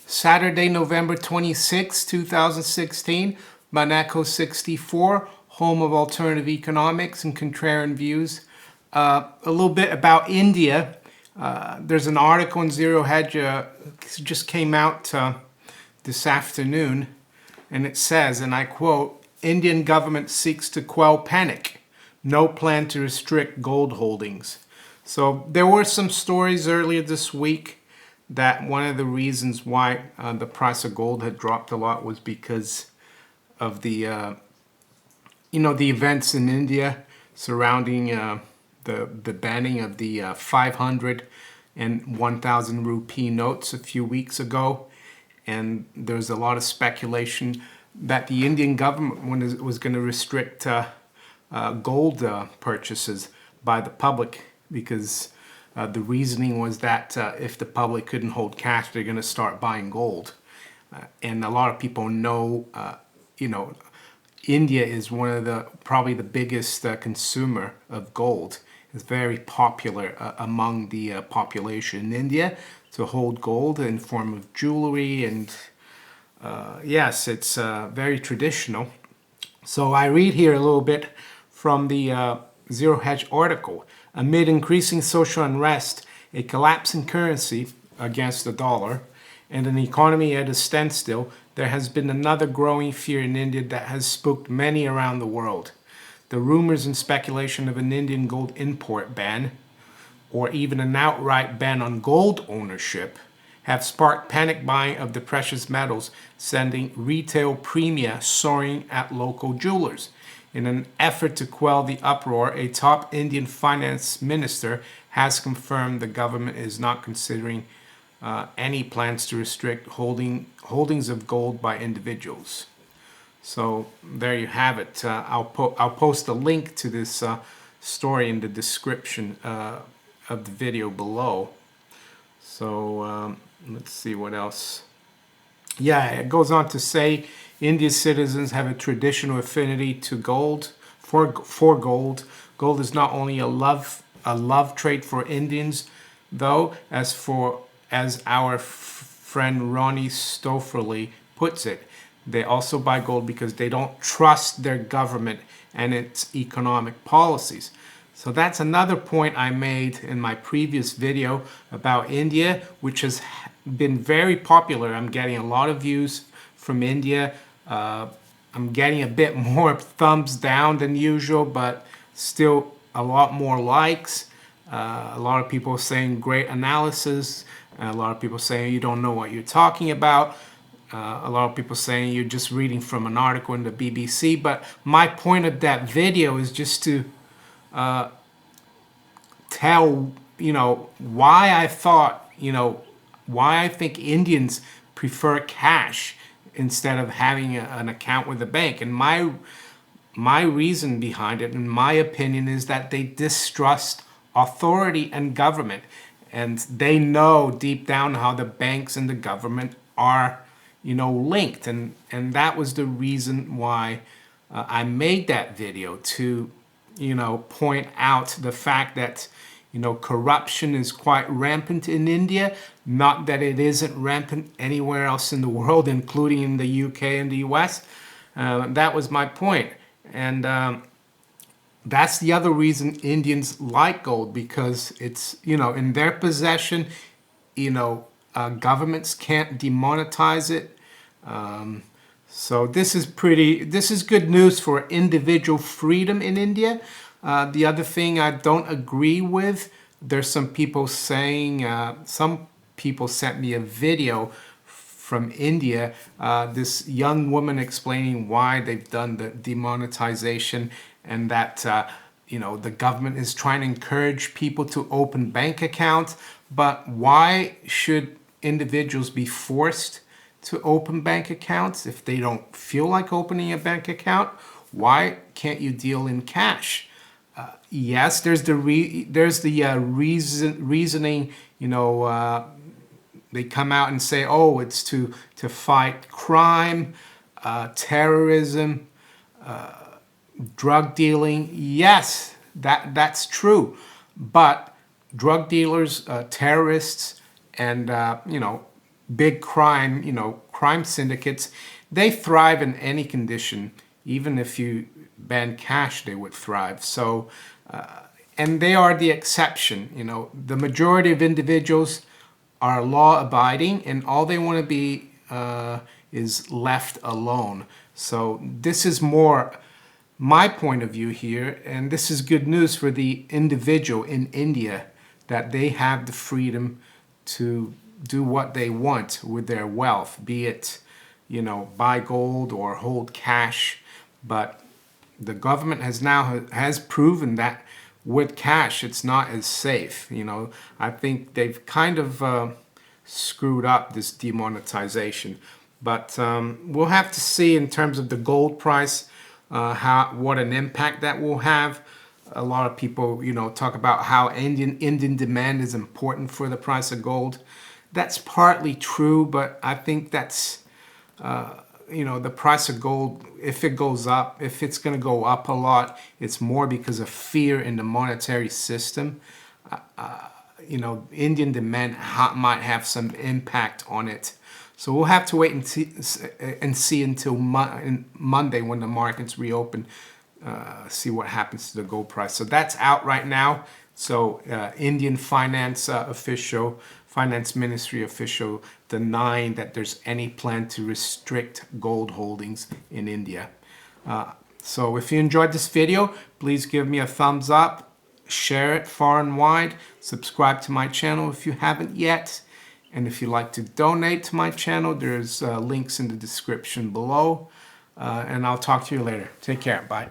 Saturday, November 26, 2016, Monaco 64, home of alternative economics and contrarian views. A little bit about India. There's an article in Zero Hedge, just came out this afternoon, and it says, and I quote, Indian government seeks to quell panic. No plan to restrict gold holdings. So there were some stories earlier this week that one of the reasons why the price of gold had dropped a lot was because of the the events in India surrounding the banning of the 500 and 1,000 rupee notes a few weeks ago, and there's a lot of speculation that the Indian government was going to restrict gold purchases by the public, because the reasoning was that if the public couldn't hold cash, they're going to start buying gold. And a lot of people know, India is probably the biggest consumer of gold. It's very popular among the population in India to hold gold in form of jewelry, and yes, it's very traditional. So I read here a little bit from the Zero Hedge article. Amid increasing social unrest, a collapse in currency against the dollar, and an economy at a standstill, there has been another growing fear in India that has spooked many around the world. The rumors and speculation of an Indian gold import ban, or even an outright ban on gold ownership, have sparked panic buying of the precious metals, sending retail premia soaring at local jewelers. In an effort to quell the uproar, a top Indian finance minister has confirmed the government is not considering any plans to restrict holdings of gold by individuals. So there you have it. I'll post a link to this story in the description of the video below. So let's see what else. Yeah, it goes on to say India's citizens have a traditional affinity to gold, for gold. Gold is not only a love trait for Indians, though, as our friend Ronnie Stofferly puts it. They also buy gold because they don't trust their government and its economic policies. So that's another point I made in my previous video about India, which has been very popular. I'm getting a lot of views from India. I'm getting a bit more thumbs down than usual, but still a lot more likes. A lot of people saying great analysis. A lot of people saying you don't know what you're talking about. A lot of people saying you're just reading from an article in the BBC. But my point of that video is just to tell, why I thought, why I think Indians prefer cash instead of having an account with a bank. And my reason behind it, in my opinion, is that they distrust authority and government. And they know deep down how the banks and the government are, linked. And that was the reason why I made that video, to, point out the fact that, corruption is quite rampant in India. Not that it isn't rampant anywhere else in the world, including in the UK and the US. That was my point. And that's the other reason Indians like gold, because it's, in their possession. Governments can't demonetize it. So this is good news for individual freedom in India. The other thing I don't agree with, there's some people saying, some people sent me a video from India, this young woman explaining why they've done the demonetization, and that the government is trying to encourage people to open bank accounts. But why should individuals be forced to open bank accounts if they don't feel like opening a bank account? Why can't you deal in cash? Yes, there's the reasoning. They come out and say, oh, it's to fight crime, terrorism, drug dealing. Yes, that's true. But drug dealers, terrorists, and big crime, crime syndicates, they thrive in any condition. Even if you ban cash, they would thrive. So, and they are the exception. The majority of individuals are law abiding, and all they want to be is left alone. So this is more my point of view here, and this is good news for the individual in India, that they have the freedom to do what they want with their wealth, be it, buy gold or hold cash. But the government has proven that with cash, it's not as safe. I think they've kind of screwed up this demonetization. But we'll have to see in terms of the gold price, what an impact that will have. A lot of people, talk about how Indian demand is important for the price of gold. That's partly true, but I think that's, the price of gold, if it goes up, if it's going to go up a lot, it's more because of fear in the monetary system. Indian demand might have some impact on it. So we'll have to wait and see until Monday when the markets reopen, see what happens to the gold price. So that's out right now. So Indian finance ministry official denying that there's any plan to restrict gold holdings in India. So if you enjoyed this video, please give me a thumbs up, share it far and wide, subscribe to my channel if you haven't yet. And if you'd like to donate to my channel, there's links in the description below. And I'll talk to you later. Take care. Bye.